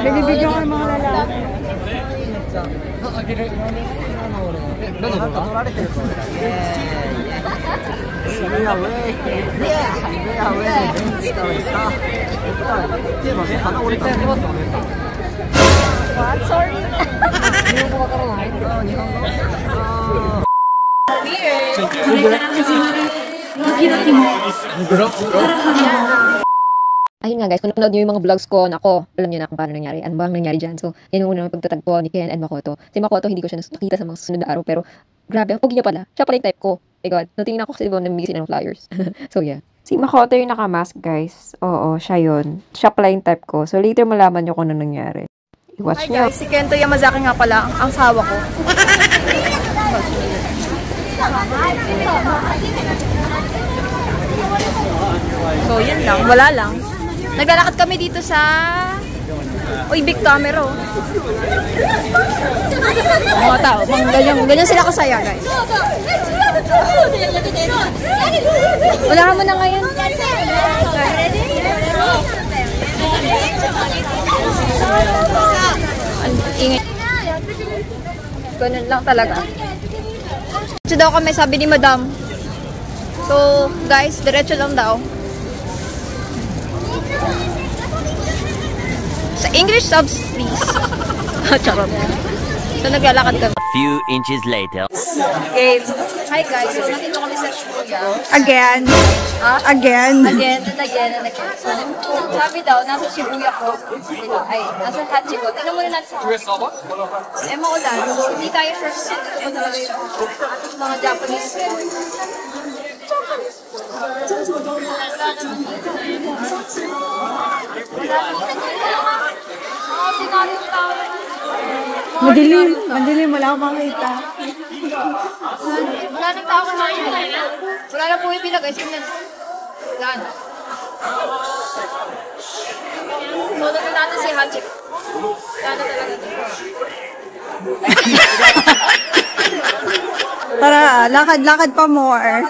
Binibigyan ko yung mga lalaki. What? Sorry. Ayun nga guys, kung napanood nyo yung mga vlogs ko, nako, alam nyo na kung paano nangyari. Ano ba ang nangyari dyan? So, yan yung unang pagtatagpo ni Ken and Makoto. Si Makoto, hindi ko siya nakita sa mga susunod na araw, pero grabe, ang pogi niya pala. Siya pala yung type ko. My God, natingin ako kasi diba namigis ng flyers. So, yeah. Si Makoto yung nakamask, guys. Oo, siya yun. Siya pala yung type ko. So, later malaman nyo kung ano nangyari. I-watch nyo. Hi guys, si Kento Yamazaki nga pala, ang sawa ko. So, yun lang. Wala lang. Naglalakad kami dito sa... Uy, big camera, oh. Mga tao. Ganyan sila kasaya, guys. Wala ka mo na ngayon. Ingay. Ganun lang talaga. Diretso daw kami, sabi ni Madam. So, guys, diretso lang daw. Sa English subs, please. Charot. So, naglalakad kami. A few inches later. Okay. Hi guys, so nandito kami sa Shibuya. Again. Again. Again and again and again. So, sabi daw, nasa Shibuya ko. Ay, nasa Hachiko. Tingnan muna natin sa Hachiko. Maulan. Hindi tayo first mga Japanese food. Madilim, wala akong makita. Wala nang tao ngayon. Wala na po yung pinagay. Wala na. Tulog na natin si Hachik. Wala na talaga ito. Tara, lakad pa more.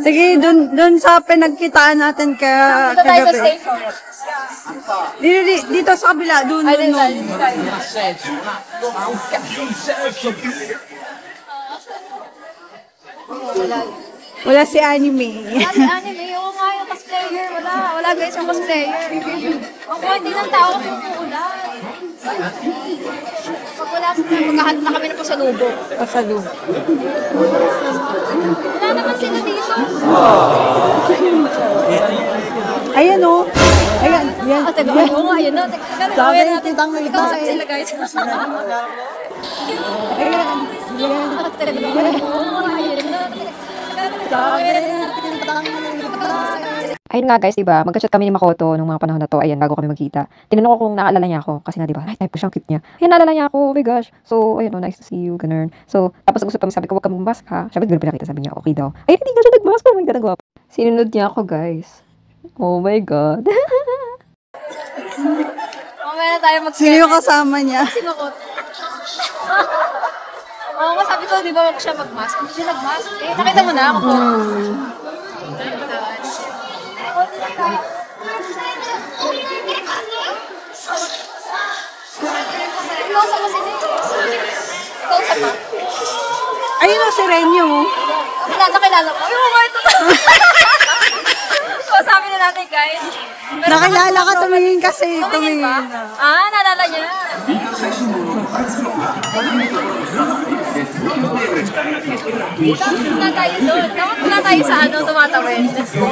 Sige, dun sa pinagkitaan natin Dito tayo sa kagabi. station. Dito sa kabila, dun. Wala si Anime. Wala si Anime. Oo nga yung cosplayer. Wala guys yung cosplayer. Ang konti ng tao kasi umuulan. Pag wala sa magkahanap na kami na po sa lubo. Pasalub. Wala naman sila dito. Ayan o. Ayan. Yan. Teka, oo nga, yun na. Sabi, titang ito. Ikaw sabi sila guys. Ayan. Ayun nga guys, diba? Magka-chat kami ni Makoto nung mga panahon na to. Ayan, bago kami magkita. Tinanong ko kung naalala niya ako. Kasi nga, diba? Ay, type ko siyang cute niya. Ayan, naalala niya ako. Oh my gosh. So, ayun, nice to see you. Ganun. So, tapos nag-usap kami. Sabi ko, huwag ka mag-mask ha. Siyempre, hindi ko pinakita. Sabi niya, okay daw. Ayun, hindi na siya nag-mask. Oh my God, nagwapa. Sinunod niya ako, guys. Oh my God. Mamaya na tayo mag-share. Sino yung kasama niya? Si Makoto. Oo nga, sabi ko, di ba huwag siya mag-mask? Hindi siya nag-mask. Eh, nakita mo na ako po. Kausap mo sila. Kausap pa. Ayun o, si Renyo. Nakilala ko. Ayun nga ito. So, sabi na natin guys. Nakilala ka, tumingin kasi. Tumingin pa? Ah, naalala niya. Dapat na tayo doon. Dapat na tayo sa ano, tumatawid. Let's go.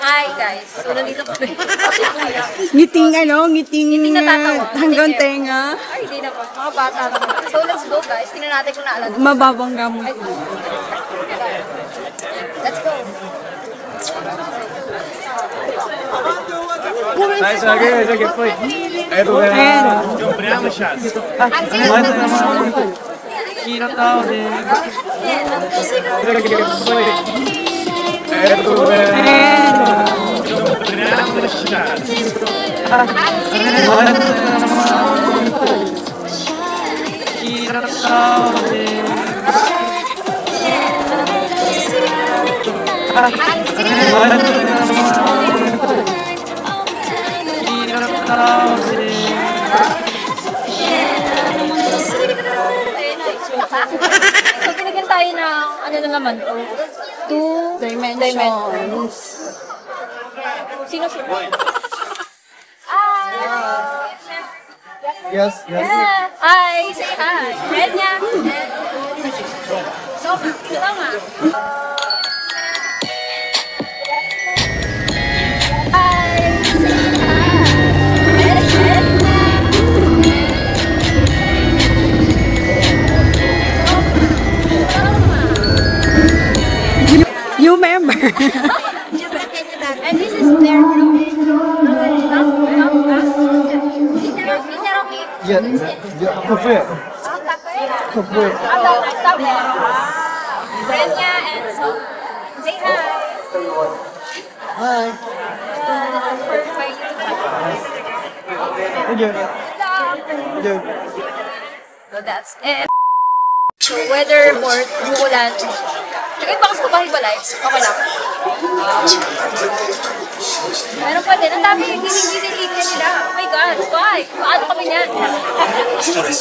Hi guys. So, nandito kami. Ngiting ngiting natatawa. hanggang tenga. Ay, hindi na po. Mga bata naman. So, let's go guys. Tingnan natin kung naalala. Mababangga mo. Let's go. Nice, okay, foi. Prima chance. Kira tal de. So, binigyan tayo ng, ano na naman to? 2 dimensions. Sino sino? Yes, Yeah. Hi, say hi. Red niya. So, tama. Hi, say hi. Red niya. You member. And this is their room. Yeah, perfect. Perfect. Brenya and so say hi. Hi. This is perfect. Thank you. Hello. Thank you. So that's it. So weather report, umuulan. Nag-ibakas ko ba hibalay? Okay lang. Meron pa din. Ang dami yung gising-gising linya nila. Oh my God, why? Paano kami niyan?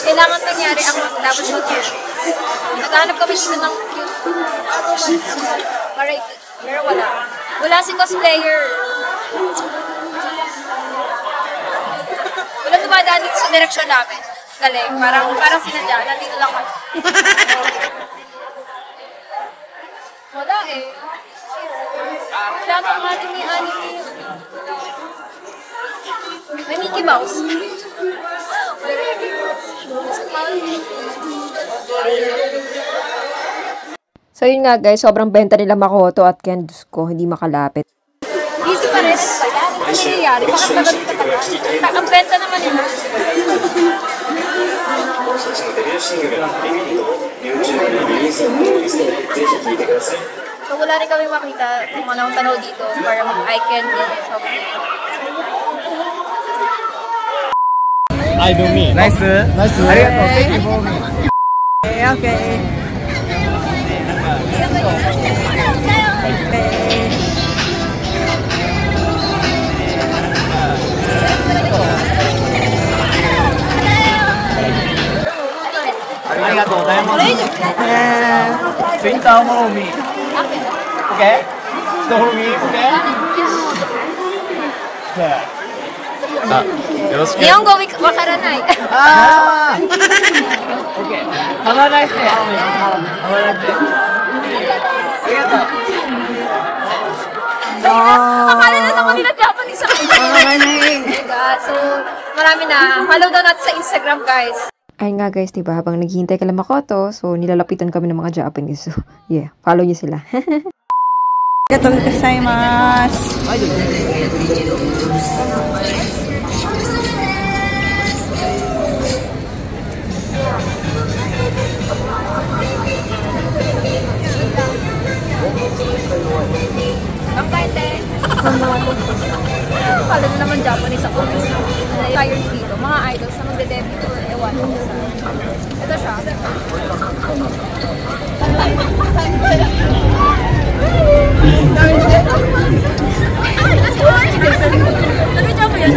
Kailangan mangyari ang dapat sa cute. Naghanap kami dito ng cute. Pero wala. Wala si cosplayer. Wala dumadaan dito sa direksyon namin. Galing. Parang sinadya. Nandito lang kami. Wala eh. Wala pang ating ni anime. May Mickey Mouse. So yun nga guys, sobrang benta nila Makoto at Ken. Diyos ko, hindi makalapit. Easy pa rin. Ano nangyayari? Bakit ba ganito pala? Ang benta naman nila. So wala rin kami makita kung anong tanaw dito para mag-icon din. I do me. Nice. Nice. Arigato. Thank you for me. Okay, okay. Arigato. Yeah. Sing down for me. Okay? For me, okay? Yeah. よろしく。日本語わからない。あー OK。Have a nice day. Have a nice day. ありがとう。 Akala na naman nila Japanese ako. So, marami na. Follow daw natin sa Instagram, guys. Ayun nga guys, diba, habang naghihintay kay Makoto, so nilalapitan kami ng mga Japanese. So, yeah, follow niyo sila. Arigatou gozaimasu. Ang kainte. Akala na naman Japanese ako. Tires dito. Mga idols na magde-debut or ewan. Ito siya. Nakita mo yan?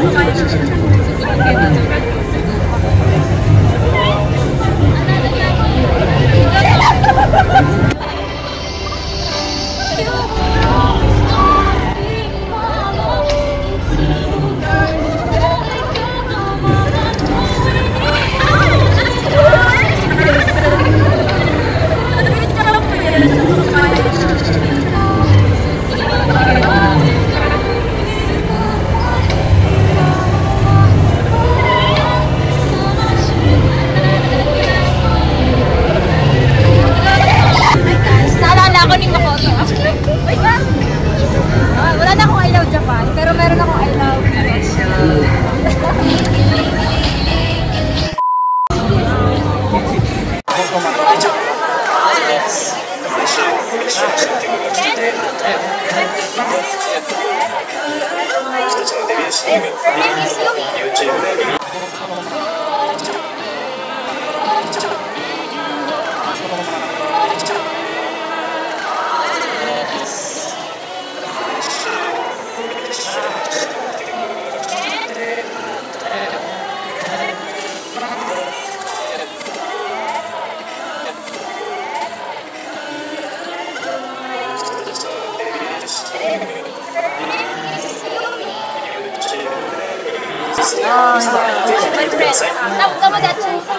My friend. Tomodachi. Say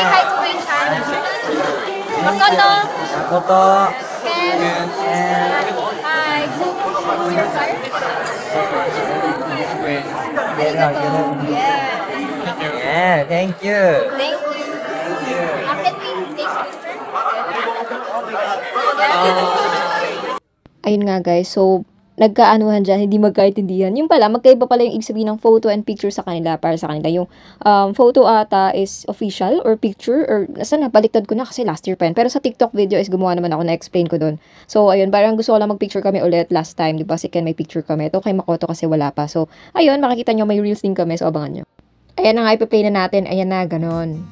hi to my channel. Makoto. Makoto. Ken. Hi. What's your car? Yeah. Yeah, thank you. Thank you. Can we take picture? Ayun nga guys, so nagkaanuhan dyan, hindi magkaintindihan. Yung pala, magkaiba pala yung ibig sabihin ng photo and picture sa kanila, para sa kanila. Yung photo ata is official or picture, or nasa na, baliktad ko na kasi last year pa yun. Pero sa TikTok video is gumawa naman ako, na-explain ko dun. So, ayun, parang gusto ko lang mag-picture kami ulit last time, di ba? Si Ken may picture kami. Ito kay Makoto kasi wala pa. So, ayun, makikita nyo, may reels din kami, so abangan nyo. Ayan na nga, ipa-play na natin. Ayan na, ganon.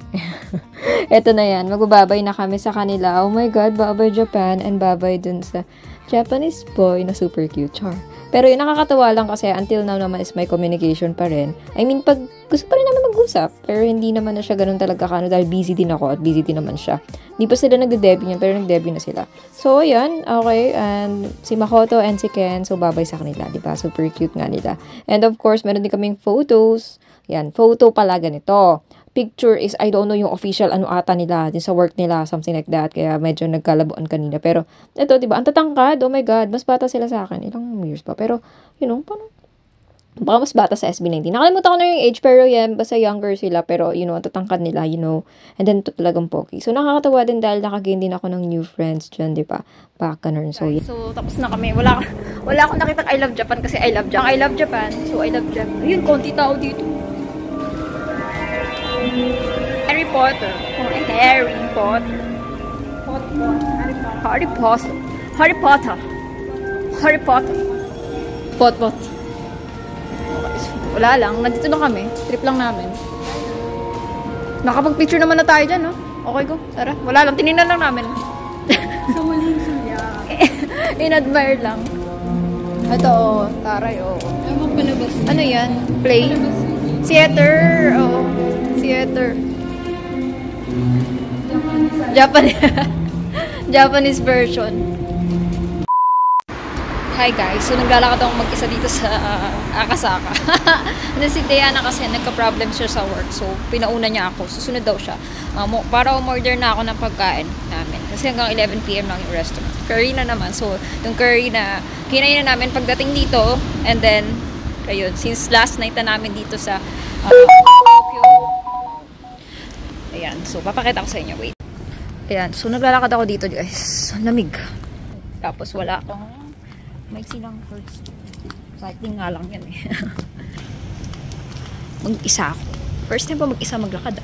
Eto na yan, magbababay na kami sa kanila. Oh my God, babay Japan and babay dun sa Japanese boy na super cute, char. Pero yung nakakatawa lang kasi until now naman is may communication pa rin. I mean, pag gusto pa rin naman mag-usap, pero hindi naman na siya ganun talaga kano dahil busy din ako at busy din naman siya. Hindi pa sila nagde-debut niya, pero nag-debut na sila. So, ayan, okay, and si Makoto and si Ken, so babay sa kanila, diba? Super cute nga nila. And of course, meron din kaming photos. Yan, photo pala ganito. Picture is, I don't know yung official ano ata nila, din sa work nila, something like that. Kaya medyo nagkalabuan kanina. Pero, ito, diba, ang tatangkad, oh my God, mas bata sila sa akin. Ilang years pa. Pero, you know, paano? Baka mas bata sa SB19. Nakalimutan ko na yung age, pero yan, basta younger sila. Pero, you know, ang tatangkad nila, you know. And then, ito talagang pogi. So, nakakatawa din dahil nakagain din ako ng new friends dyan, diba? Bakaner. So, yeah. So, tapos na kami. Wala akong nakita I love Japan kasi I love Japan. I love Japan. So, I love Japan. Ayun, konti tao dito. Harry Potter. Harry Potter. Harry Potter. Harry Potter. Harry Potter. Pot. Wala lang. Nandito na kami. Trip lang namin. Nakapag-picture naman na tayo dyan, no? Okay, go. Tara. Wala lang. Tinignan lang namin. Sa waling suya. In-admire lang. Ito, taray, oh. Ano yan? Play? Theater. Oh. Theater. Japanese version. Hi guys, so naglalakad akong mag-isa dito sa Akasaka. Si Diana kasi nagka-problem siya sa work, so pinauna niya ako. Susunod daw siya. Para umorder na ako ng pagkain namin. Kasi hanggang 11 PM lang yung restaurant. Curry na naman, so yung curry na kinain na namin pagdating dito. And then, ayun, since last night na namin dito sa Tokyo. Ayan, so papakita ko sa inyo, wait. Ayan, so naglalakad ako dito guys. Lamig. Tapos wala akong may silang first. Cycling nga lang yan eh. Mag-isa ako. First time pa mag-isa maglakad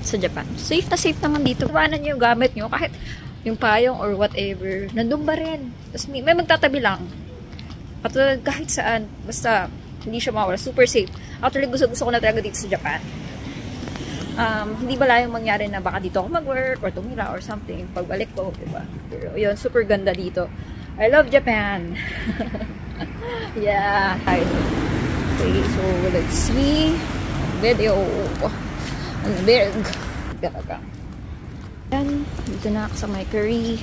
sa Japan. Safe na safe naman dito. Iwanan nyo yung gamit nyo. Kahit yung payong or whatever. Nandun ba rin. Tapos may magtatabi lang. At kahit saan. Basta hindi siya mawala. Super safe. Actually gusto ko na talaga dito sa Japan. Hindi ba yung mangyari na baka dito ako mag-work or tumira or something. Pagbalik ko, diba? Pero yun, super ganda dito. I love Japan. Yeah. Okay, so let's see video. Ang big. Yan. Dito na ako sa my curry.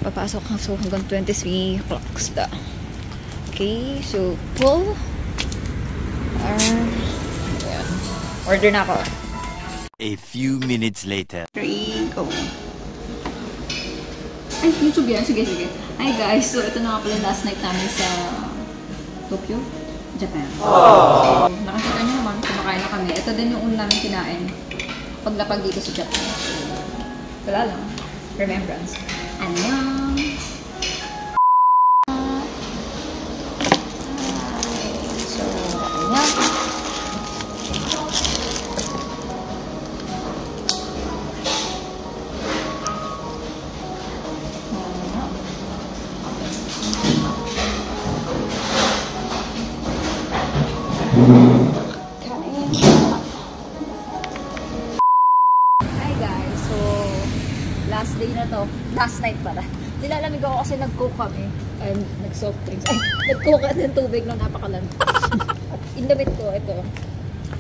Papasok ka so hanggang 23 clocks da. Okay, so pull. Ayan. Order na ako. A few minutes later. 3, go. Ay, YouTube yan. Sige. Hi guys, so ito na nga pala last night namin sa Tokyo, Japan. So, nakakita nyo naman, kumakain na kami. Ito din yung una namin kinain paglapag dito sa Japan. So, wala lang. Remembrance. Annyeong! So, annyeong! Hi guys, so last day na to, last night pala. Nilalamig ako kasi nag-coke kami and nag-soft drinks. Ay, nag-coke at ng tubig lang, napakalamig. In the bit ko, ito,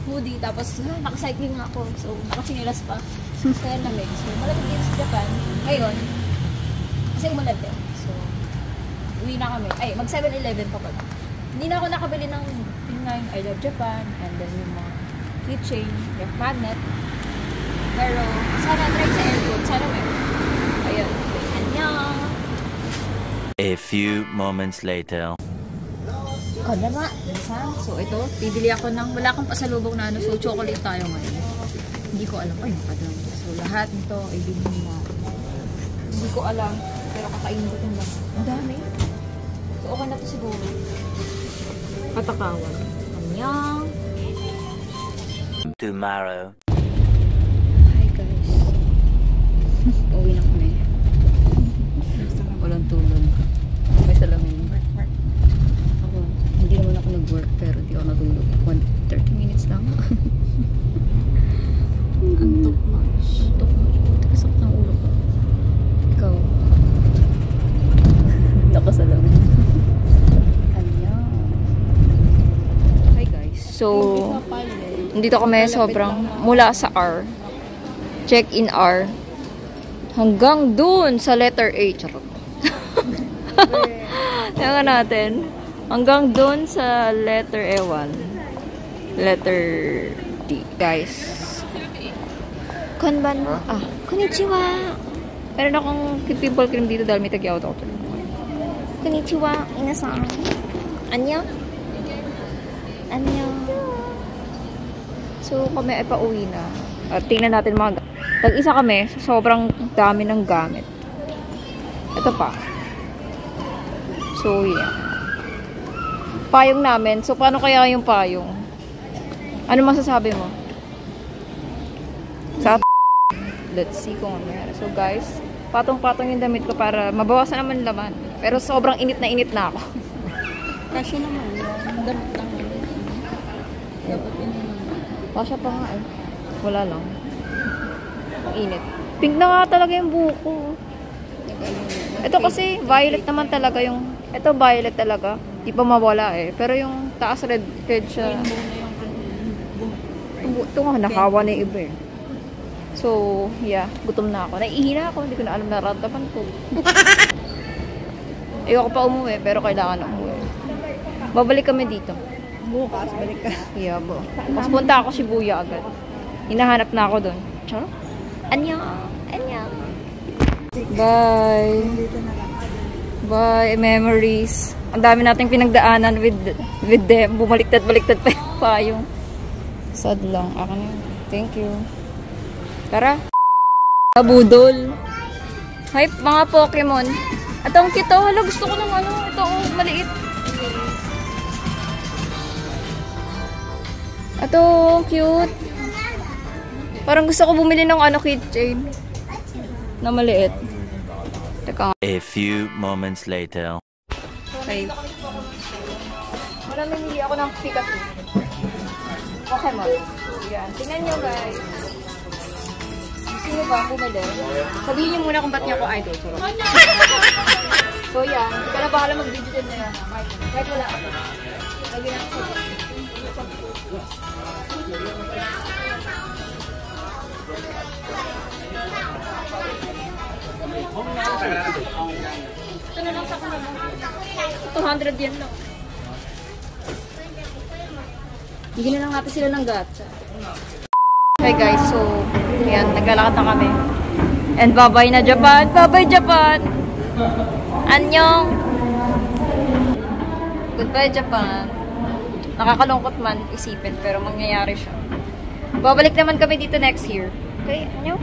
hoodie, tapos nakacycling nga ako, so nakasinilas pa. Kaya lamig. So malamig din sa Japan. Ngayon, kasi umulan din. So, uwi na kami. Ay, mag 7-Eleven pa pala. Hindi na ako nakabili ng nga yung I love Japan, and then yung mga keychain, ref magnet. Pero, sana try sa airport. Sana meron. Ayun. Annyeong! A few moments later. Kanama, minsan. So, ito, bibili ako ng, wala akong pasalubong na ano, so chocolate tayo ngayon. Hindi ko alam, ay, nakadami. So, lahat nito ay binili na. Hindi ko alam, pero kakainin ko itong lahat. Ang dami. So, okay na to siguro. Patakawan. Annyeong! Tomorrow. Hi guys. Uwi na kami. Walang tulog. May salamin. Ako, hindi naman ako nag-work pero di ako natulog. 30 minutes lang. Antok much. Antok much. Tikasok ng ulo ko. Ikaw. Nakasalamin. Annyeong. Hi guys. So, dito kami sobrang mula sa R. Check-in R. Hanggang dun sa letter A. Charot. Tingnan natin. Hanggang dun sa letter A1. Letter D. Guys. Konban mo. Ah, konnichiwa. Meron akong pimple cream dito dahil may tag-out ako. Konnichiwa. Inasan. Annyeong. Annyeong. So, kami ay pauwi na. At tingnan natin mga tag-isa kami, sobrang dami ng gamit. Ito pa. So, yeah. Payong namin. So, paano kaya yung payong? Ano masasabi mo? Sa let's see kung ano yan. So, guys, patong-patong yung damit ko para mabawasan naman laman. Pero sobrang init na ako. Kasi naman yan. Damit lang. Dapat yun naman. Pasya pa nga eh. Wala lang. Ang init. Pink na nga talaga yung buko. Ito kasi violet naman talaga yung... Ito violet talaga. Di pa mawala eh. Pero yung taas red siya. Ito nga, nakawa na yung iba eh. So, yeah. Gutom na ako. Naiihina ako. Hindi ko na alam na ratapan ko. Ayoko pa umuwi, pero kailangan na umuwi. Babalik kami dito. Bukas, balik ka. Yeah, bro. Tapos punta ako Shibuya agad. Hinahanap na ako doon. Charo? Annyeong! Annyeong! Bye! Bye! Memories. Ang dami nating pinagdaanan with them. Bumaliktad-baliktad pa yung payong. Sad lang. Ako na yun. Thank you. Tara! Budol! Hi, mga Pokemon! At ang cute, oh. Hala, gusto ko ng ano. Ito, oh, maliit. Ito, cute. Parang gusto ko bumili ng ano, keychain. Na maliit. Teka nga. A few moments later. Okay. Wala, namili ako ng Pikachu. Pokemon. Yan. Tingnan nyo, guys. Sino ba bumili? Sabihin nyo muna kung ba't niya ako idol. So, yan. Hindi ka na bahala mag-video din na yan. Kahit wala ako. Lagyan ako sa ito na lang sa kanila. 200 yan lang. Bigyan na lang natin sila ng gacha. Hi guys, so yan, naglalakad na kami. And bye-bye na Japan! Bye-bye Japan! Annyeong! Goodbye Japan! Nakakalungkot man isipin, pero mangyayari siya. Babalik naman kami dito next year. Okay, annyeong!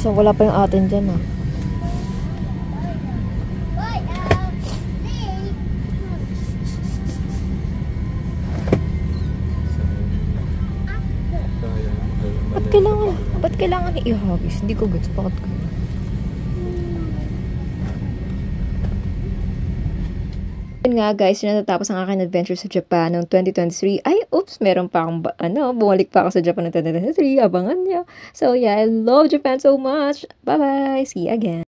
Kaso wala pa yung atin dyan ah. Ba't kailangan i-hagis? Hindi ko gets. Bakit ko? Yun nga guys, yun natatapos ang aking adventure sa Japan noong 2023. Ay, oops, meron pa akong, bumalik pa ako sa Japan noong 2023. Abangan niya. So yeah, I love Japan so much. Bye-bye. See you again.